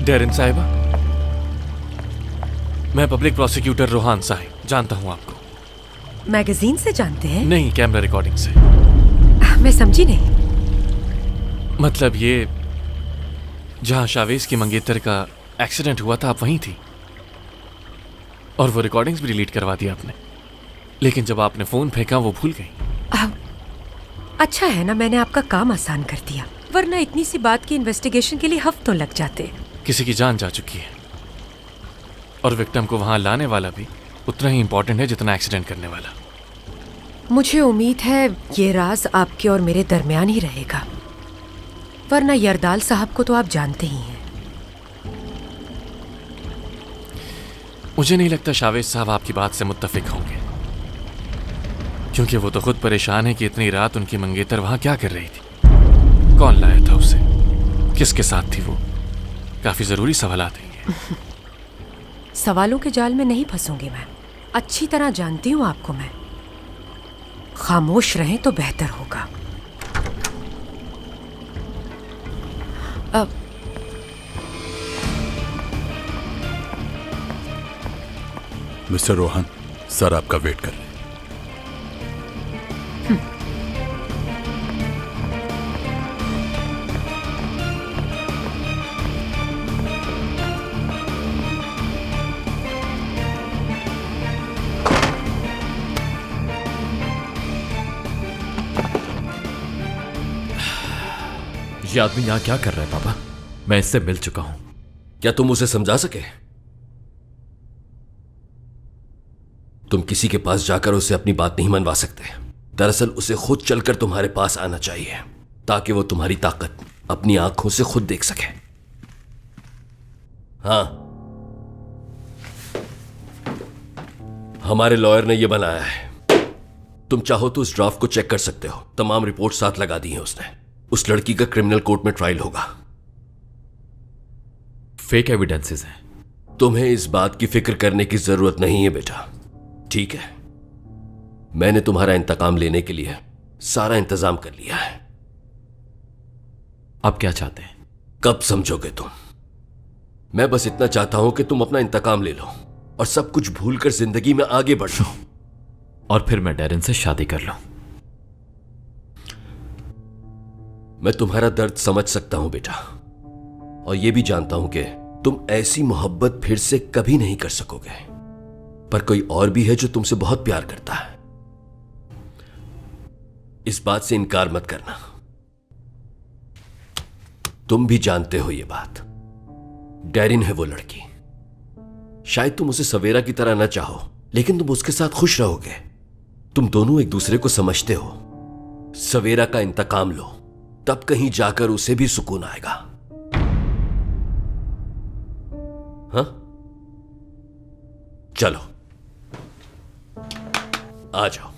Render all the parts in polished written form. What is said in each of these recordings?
Darren साहिबा, मैं public prosecutor Rohan Sahib, जानता हूं आपको। मैगजीन से जानते हैं? नहीं, कैमरा रिकॉर्डिंग से। मैं समझी नहीं। मतलब ये, जहां शावेज की मंगेतर का एक्सीडेंट हुआ था, आप वहीं थी और वो रिकॉर्डिंग्स भी डिलीट करवा दी आपने, लेकिन जब आपने फोन फेंका वो भूल गई। अच्छा है ना, मैंने आपका काम आसान कर दिया, वरना इतनी सी बात की इन्वेस्टिगेशन के लिए हफ्तों लग जाते। किसी की जान जा चुकी है और विक्टिम को वहां लाने वाला भी उतना ही इंपॉर्टेंट है जितना एक्सीडेंट करने वाला। मुझे उम्मीद है ये राज आपके और मेरे दरमियान ही रहेगा, वरना यरदाल साहब को तो आप जानते ही हैं। मुझे नहीं लगता शावेज साहब आपकी बात से मुत्तफिक होंगे, क्योंकि वो तो खुद परेशान है कि इतनी रात उनकी मंगेतर वहां क्या कर रही थी, कौन लाया था उसे, किसके साथ थी वो। काफी जरूरी सवालात हैं ये। सवालों के जाल में नहीं फंसूंगी मैं, अच्छी तरह जानती हूँ आपको मैं। खामोश रहें तो बेहतर होगा। मिस्टर रोहन, सर आपका वेट कर रहे हैं। ये आदमी यहां क्या कर रहा है पापा? मैं इससे मिल चुका हूं। क्या तुम उसे समझा सके? तुम किसी के पास जाकर उसे अपनी बात नहीं मनवा सकते। दरअसल उसे खुद चलकर तुम्हारे पास आना चाहिए, ताकि वो तुम्हारी ताकत अपनी आंखों से खुद देख सके। हाँ, हमारे लॉयर ने यह बनाया है। तुम चाहो तो उस ड्राफ्ट को चेक कर सकते हो। तमाम रिपोर्ट साथ लगा दी है उसने। उस लड़की का क्रिमिनल कोर्ट में ट्रायल होगा। फेक एविडेंसेस हैं। तुम्हें इस बात की फिक्र करने की जरूरत नहीं है बेटा, ठीक है? मैंने तुम्हारा इंतकाम लेने के लिए सारा इंतजाम कर लिया है। आप क्या चाहते हैं? कब समझोगे तुम? मैं बस इतना चाहता हूं कि तुम अपना इंतकाम ले लो और सब कुछ भूलकर जिंदगी में आगे बढ़ लो, और फिर मैं डेरिन से शादी कर लूं। मैं तुम्हारा दर्द समझ सकता हूं बेटा, और यह भी जानता हूं कि तुम ऐसी मोहब्बत फिर से कभी नहीं कर सकोगे। पर कोई और भी है जो तुमसे बहुत प्यार करता है। इस बात से इनकार मत करना। तुम भी जानते हो यह बात। डेरिन है वो लड़की। शायद तुम उसे सवेरा की तरह न चाहो, लेकिन तुम उसके साथ खुश रहोगे। तुम दोनों एक दूसरे को समझते हो। सवेरा का इंतकाम लो, तब कहीं जाकर उसे भी सुकून आएगा। हाँ, चलो आ जाओ।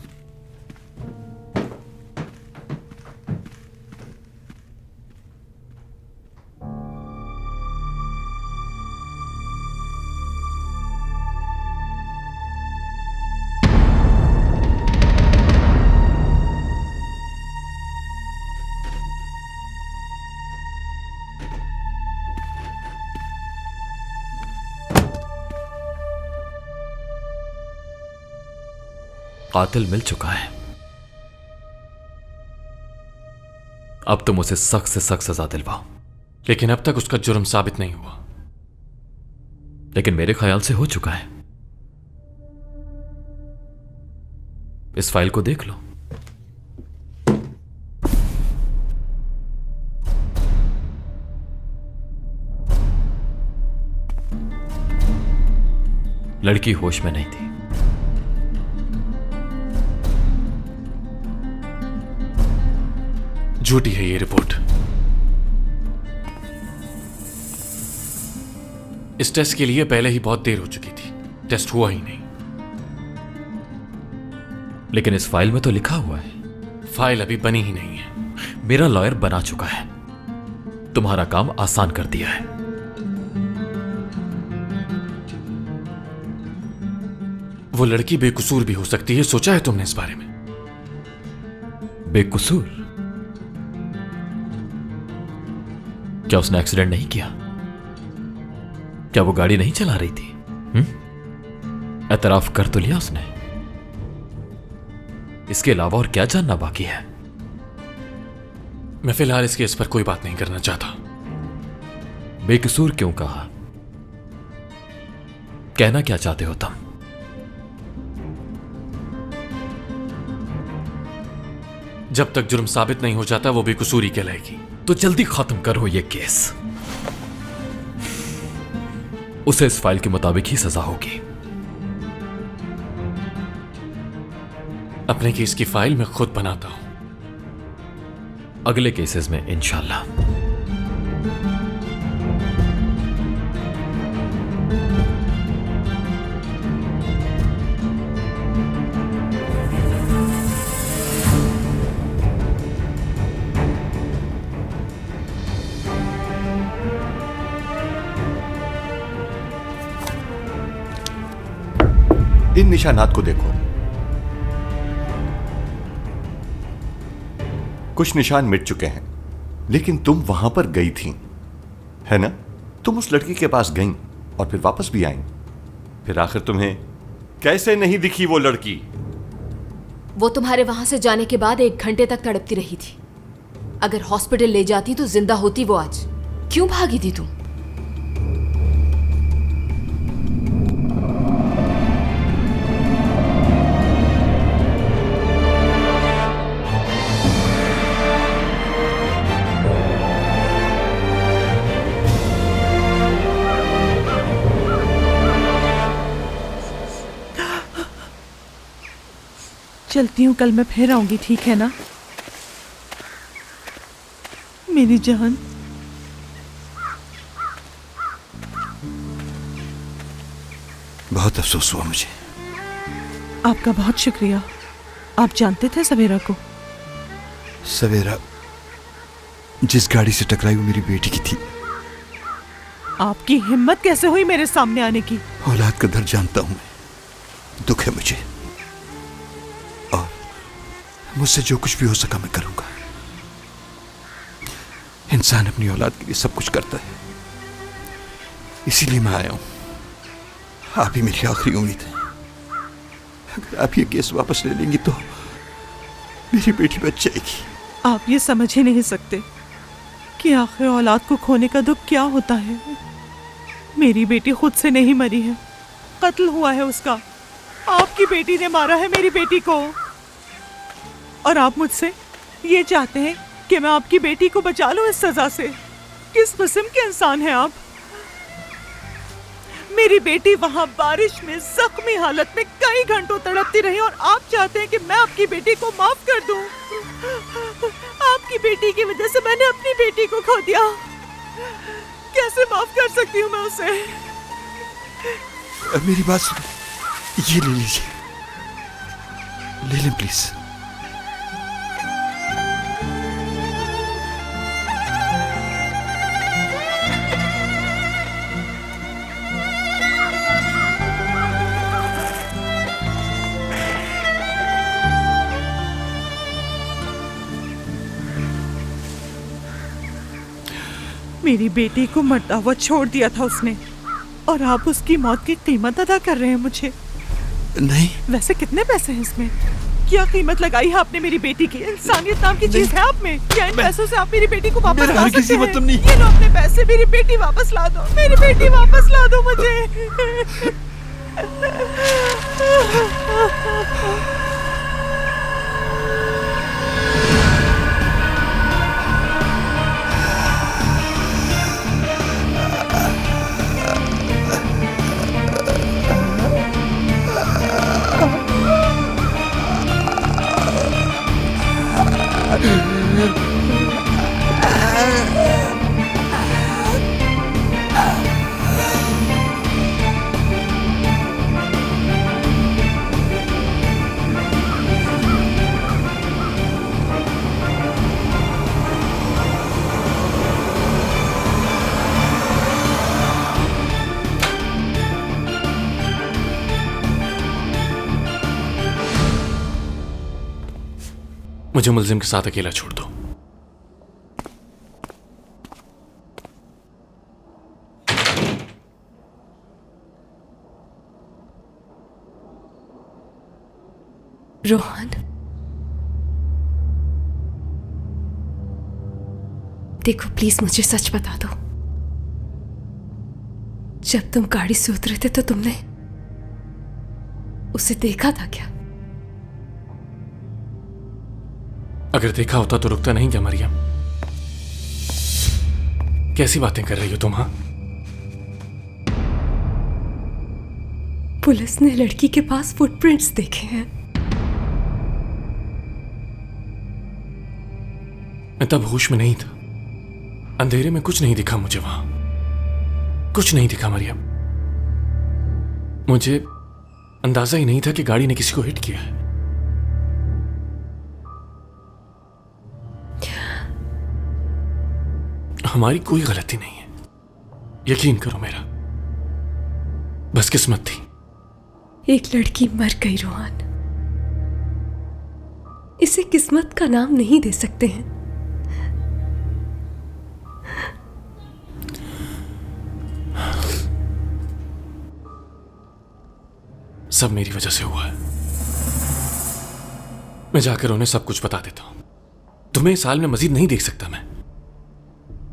कातिल मिल चुका है। अब तुम उसे सख्त से सख्त सजा दिलवाओ। लेकिन अब तक उसका जुर्म साबित नहीं हुआ। लेकिन मेरे ख्याल से हो चुका है। इस फाइल को देख लो। लड़की होश में नहीं थी। झूठी है ये रिपोर्ट। इस टेस्ट के लिए पहले ही बहुत देर हो चुकी थी, टेस्ट हुआ ही नहीं। लेकिन इस फाइल में तो लिखा हुआ है। फाइल अभी बनी ही नहीं है। मेरा लॉयर बना चुका है, तुम्हारा काम आसान कर दिया है। वो लड़की बेकसूर भी हो सकती है, सोचा है तुमने इस बारे में? बेकसूर? क्या उसने एक्सीडेंट नहीं किया? क्या वो गाड़ी नहीं चला रही थी? एतराफ कर तो लिया उसने। इसके अलावा और क्या जानना बाकी है? मैं फिलहाल इस केस पर कोई बात नहीं करना चाहता। बेकसूर क्यों कहा? कहना क्या चाहते हो तुम? जब तक जुर्म साबित नहीं हो जाता वो बेकसूरी कहलाएगी। तो जल्दी खत्म करो ये केस। उसे इस फाइल के मुताबिक ही सजा होगी। अपने केस की फाइल मैं खुद बनाता हूं। अगले केसेस में इंशाल्लाह। इन निशानात को देखो। कुछ निशान मिट चुके हैं, लेकिन तुम वहां पर गई थी, है ना? तुम उस लड़की के पास गई और फिर वापस भी आई। फिर आखिर तुम्हें कैसे नहीं दिखी वो लड़की? वो तुम्हारे वहां से जाने के बाद 1 घंटे तक तड़पती रही थी। अगर हॉस्पिटल ले जाती तो जिंदा होती वो आज। क्यों भागी थी तुम? चलती हूँ, कल मैं फिर आऊंगी, ठीक है ना मेरी जान? बहुत अफसोस हुआ मुझे। आपका बहुत शुक्रिया। आप जानते थे सवेरा को? सवेरा जिस गाड़ी से टकराई वो मेरी बेटी की थी। आपकी हिम्मत कैसे हुई मेरे सामने आने की? औलाद का दर्द जानता हूं मैं, दुख है मुझे, और मुझसे जो कुछ भी हो सका मैं करूंगा। इंसान अपनी औलाद के लिए सब कुछ करता है, इसीलिए मैं आया हूं। आप ही मेरी आखिरी उम्मीद है। अगर आप ये केस वापस ले लेंगी तो मेरी बेटी बच जाएगी। आप ये समझ ही नहीं सकते कि आखिर औलाद को खोने का दुख क्या होता है। मेरी बेटी खुद से नहीं मरी है, कत्ल हुआ है उसका। आपकी बेटी ने मारा है मेरी बेटी को, और आप मुझसे ये चाहते हैं कि मैं आपकी बेटी को बचा लूं इस सजा से। किस किस्म के इंसान हैं आप? मेरी बेटी वहां बारिश में जख्मी हालत में कई घंटों तड़पती रही, और आप चाहते हैं कि मैं आपकी बेटी को माफ कर दूं। आपकी बेटी की वजह से मैंने अपनी बेटी को खो दिया। कैसे माफ कर सकती हूँ मैं उसे? मेरी बात सुन, ये ले लीजिए, ले लें प्लीज। मेरी बेटी को मरता हुआ छोड़ दिया था उसने, और आप उसकी मौत की कीमत अदा कर रहे हैं मुझे। नहीं। वैसे कितने पैसे हैं इसमें? क्या कीमत लगाई है आपने मेरी बेटी की? इंसानियत नाम की चीज है आप में? क्या इन पैसों से आप मेरी बेटी को वापस ला सकते हैं? मतलब नहीं। ये लो अपने पैसे, मेरी बेटी वापस ला दो, मेरी बेटी वापस ला दो मुझे। मुझे मुल्जिम के साथ अकेला छोड़ दो। रोहन, देखो प्लीज मुझे सच बता दो, जब तुम गाड़ी से उतरे थे तो तुमने उसे देखा था क्या? अगर देखा होता तो रुकता नहीं क्या मरियम? कैसी बातें कर रही हो तुम? हाँ, पुलिस ने लड़की के पास फुटप्रिंट्स देखे हैं। मैं तब होश में नहीं था, अंधेरे में कुछ नहीं दिखा मुझे, वहां कुछ नहीं दिखा मरियम। मुझे अंदाजा ही नहीं था कि गाड़ी ने किसी को हिट किया है। हमारी कोई गलती नहीं है, यकीन करो मेरा, बस किस्मत थी। एक लड़की मर गई रोहन, इसे किस्मत का नाम नहीं दे सकते हैं। सब मेरी वजह से हुआ है। मैं जाकर उन्हें सब कुछ बता देता हूं। तुम्हें इस हाल में मजीद नहीं देख सकता मैं।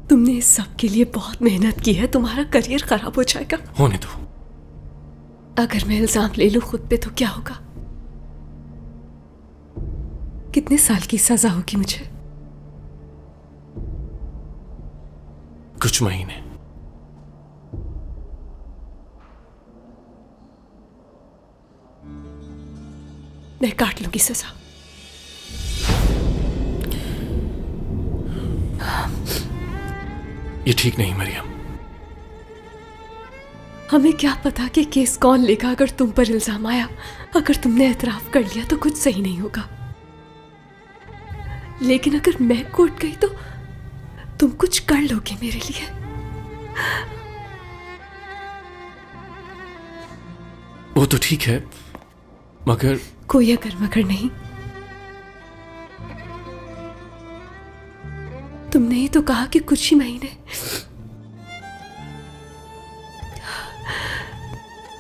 तुमने इस सब के लिए बहुत मेहनत की है, तुम्हारा करियर खराब हो जाएगा। होने दो। अगर मैं इल्जाम ले लूं खुद पे तो क्या होगा? कितने साल की सजा होगी मुझे? कुछ महीने। मैं काट लूंगी सजा। ये ठीक नहीं मरियम। हमें क्या पता कि केस कौन लेगा अगर तुम पर इल्जाम आया। अगर तुमने एतराफ कर लिया तो कुछ सही नहीं होगा, लेकिन अगर मैं कोर्ट गई तो तुम कुछ कर लोगे मेरे लिए। वो तो ठीक है, मगर कोई अगर मगर नहीं। तुमने ही तो कहा कि कुछ ही महीने।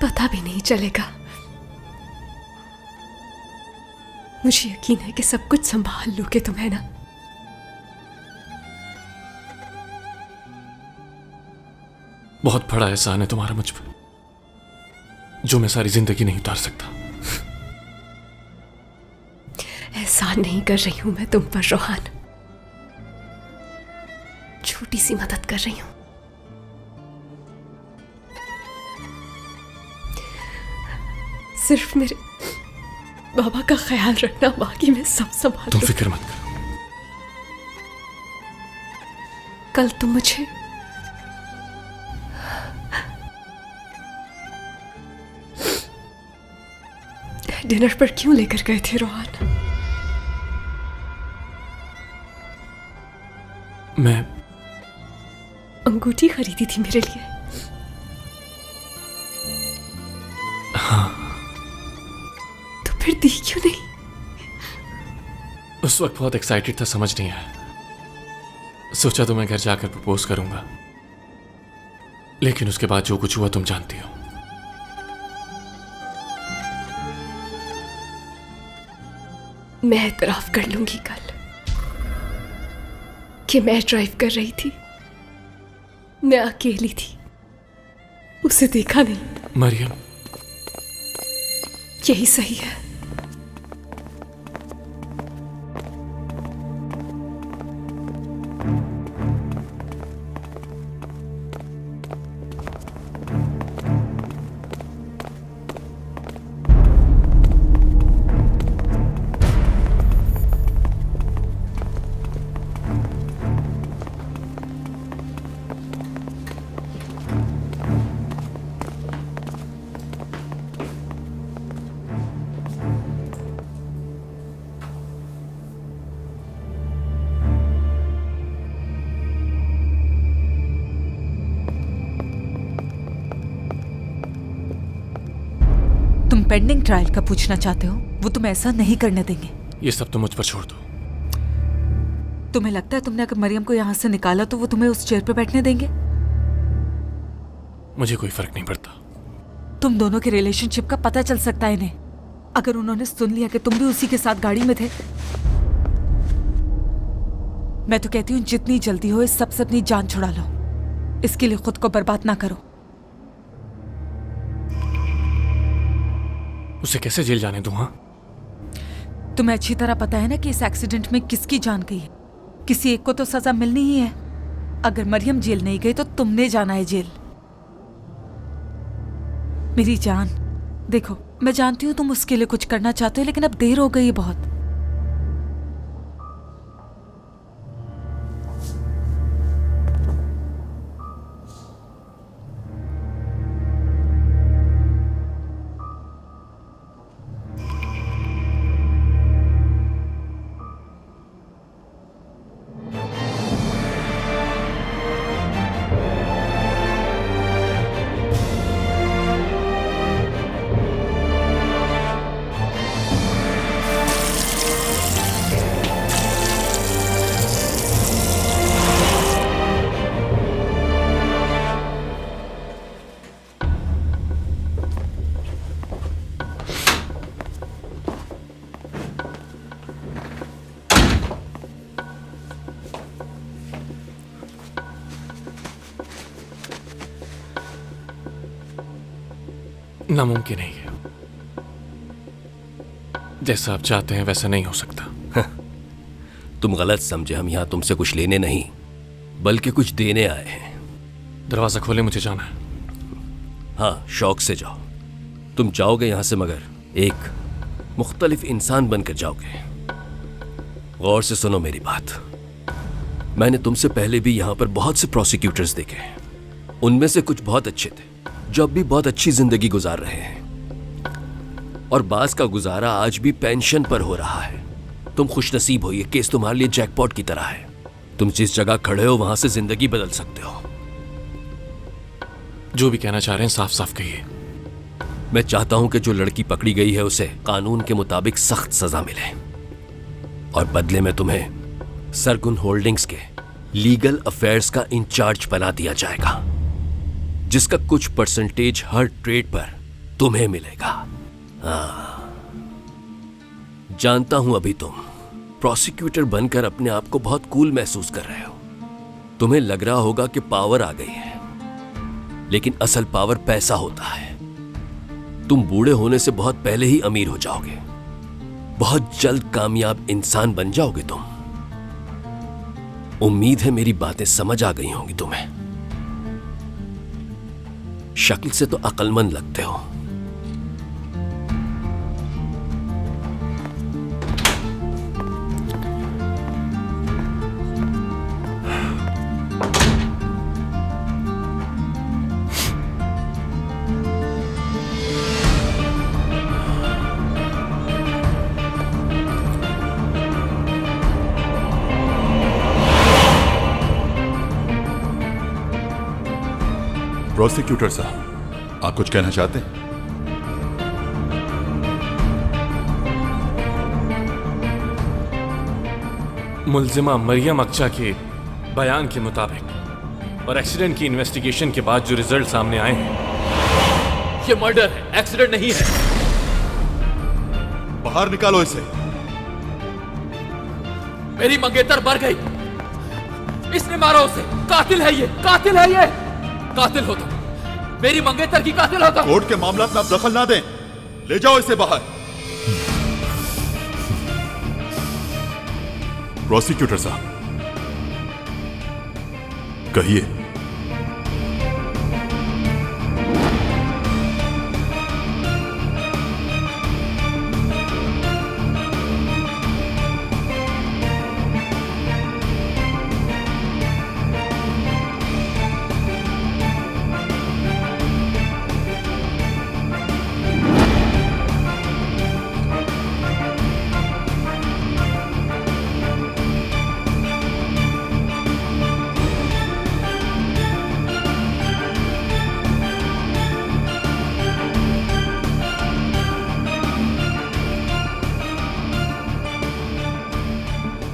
पता भी नहीं चलेगा। मुझे यकीन है कि सब कुछ संभाल लोगे तुम, है ना? बहुत बड़ा एहसान है तुम्हारा मुझ पर, जो मैं सारी जिंदगी नहीं उतार सकता। एहसान नहीं कर रही हूं मैं तुम पर रोहन, छोटी सी मदद कर रही हूं। सिर्फ मेरे बाबा का ख्याल रखना, बाकी मैं सब संभाल तुम लूं। फिक्र मत करो। कल तुम मुझे डिनर पर क्यों लेकर गए थे रोहन? मैं अंगूठी खरीदी थी मेरे लिए। हाँ। तो फिर दी क्यों नहीं? उस वक्त बहुत एक्साइटेड था, समझ नहीं आया। सोचा तो मैं घर जाकर प्रपोज करूंगा, लेकिन उसके बाद जो कुछ हुआ तुम जानती हो। मैं एतराफ कर लूंगी कल कि मैं ड्राइव कर रही थी, मैं अकेली थी, उसे देखा नहीं। मरियम, यही सही है। तुम पेंडिंग ट्रायल का पूछना चाहते हो? वो तुम ऐसा नहीं करने देंगे। ये सब तो मुझ पर छोड़ दो। तुम्हें लगता है तुमने अगर मरियम को यहाँ से निकाला तो वो तुम्हें उस चेयर पे बैठने देंगे? मुझे कोई फर्क नहीं पड़ता। तुम दोनों के रिलेशनशिप का पता चल सकता है इन्हें। अगर उन्होंने सुन लिया कि तुम भी उसी के साथ गाड़ी में थे, मैं तो कहती हूँ जितनी जल्दी हो इस सबसे अपनी जान छुड़ा लो। इसके लिए खुद को बर्बाद ना करो। उसे कैसे जेल जाने दूं? हाँ, तुम्हें अच्छी तरह पता है ना कि इस एक्सीडेंट में किसकी जान गई है। किसी एक को तो सजा मिलनी ही है। अगर मरियम जेल नहीं गई तो तुमने जाना है जेल। मेरी जान, देखो मैं जानती हूँ तुम उसके लिए कुछ करना चाहते हो, लेकिन अब देर हो गई है बहुत। नामुमकिन नहीं है। जैसा आप चाहते हैं वैसा नहीं हो सकता। तुम गलत समझे। हम यहां तुमसे कुछ लेने नहीं बल्कि कुछ देने आए हैं। दरवाजा खोले, मुझे जाना है। हाँ, शौक से जाओ। तुम जाओगे यहां से मगर एक मुख्तलिफ इंसान बनकर जाओगे। गौर से सुनो मेरी बात। मैंने तुमसे पहले भी यहां पर बहुत से प्रोसिक्यूटर्स देखे। उनमें से कुछ बहुत अच्छे थे जो अब भी बहुत अच्छी जिंदगी गुजार रहे हैं, और बास का गुजारा आज भी पेंशन पर हो रहा है। तुम खुशनसीब हो, ये केस तुम्हारे लिए जैकपॉट की तरह है। तुम जिस जगह खड़े हो वहां से जिंदगी बदल सकते हो। जो भी कहना चाह रहे हैं साफ साफ कहिए। मैं चाहता हूं कि जो लड़की पकड़ी गई है उसे कानून के मुताबिक सख्त सजा मिले, और बदले में तुम्हें सरगुन होल्डिंग्स के लीगल अफेयर्स का इंचार्ज बना दिया जाएगा, जिसका कुछ परसेंटेज हर ट्रेड पर तुम्हें मिलेगा। जानता हूं अभी तुम प्रोसिक्यूटर बनकर अपने आप को बहुत कूल महसूस कर रहे हो। तुम्हें लग रहा होगा कि पावर आ गई है, लेकिन असल पावर पैसा होता है। तुम बूढ़े होने से बहुत पहले ही अमीर हो जाओगे। बहुत जल्द कामयाब इंसान बन जाओगे तुम। उम्मीद है मेरी बातें समझ आ गई होंगी तुम्हें। शक्ल से तो अक्लमंद लगते हो। प्रोसिक्यूटर साहब, आप कुछ कहना चाहते हैं? मुल्जिमा मरियम अक्चा के बयान के मुताबिक और एक्सीडेंट की इन्वेस्टिगेशन के बाद जो रिजल्ट सामने आए हैं, ये मर्डर है, एक्सीडेंट नहीं है। बाहर निकालो इसे। मेरी मंगेतर मर गई। इसने मारा उसे। कातिल है ये, कातिल है ये। कातिल हो तुम, मेरी मंगेतर की कातिल हो तुम। कोर्ट के मामला में आप दखल ना दें। ले जाओ इसे बाहर। प्रोसिक्यूटर साहब, कहिए।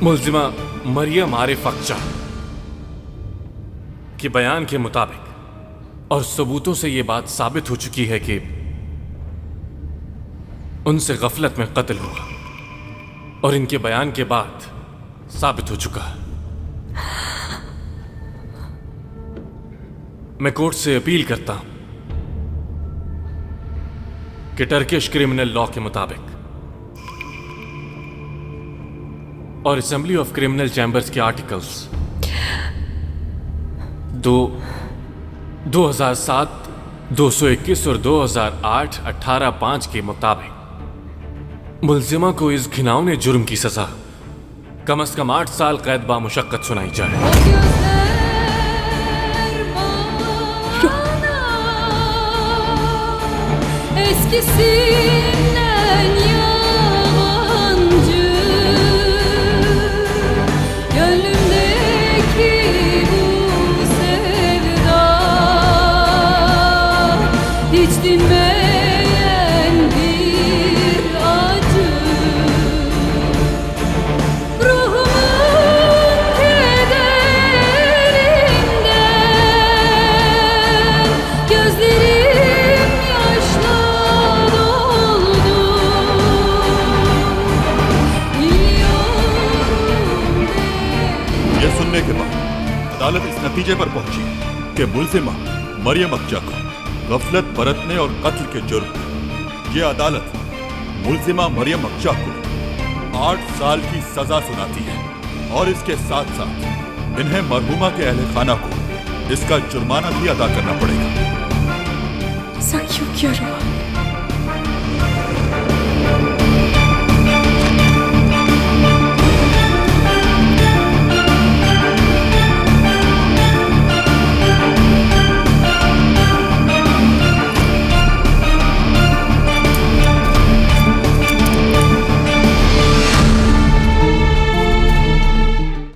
मुल्जिमा मरियम आरिफ अक्चा के बयान के मुताबिक और सबूतों से यह बात साबित हो चुकी है कि उनसे गफलत में कत्ल हुआ और इनके बयान के बाद साबित हो चुका है। मैं कोर्ट से अपील करता हूं कि टर्किश क्रिमिनल लॉ के मुताबिक और असेंबली ऑफ क्रिमिनल चैम्बर्स के आर्टिकल्स 2007, 221 और 2008, 18(5) के मुताबिक मुल्जिमा को इस घिनौने जुर्म की सजा कम से कम 8 साल कैद बामुशक्कत सुनाई जाए। Eskisinden yabancı gönlümdeki bu sevda hiç dinmeyen bir acı ruhumun kederinden gözlerim yaşla यह सुनने के बाद अदालत इस नतीजे पर पहुंची कि मुल्जिमा मरियम अक्जा को गफलत बरतने और कत्ल के जुर्म में यह अदालत मुल्जिमा मरियम अक्जा को 8 साल की सजा सुनाती है और इसके साथ साथ इन्हें मरहुमा के अहले खाना को इसका जुर्माना भी अदा करना पड़ेगा। ऐसा क्यों किया रहा?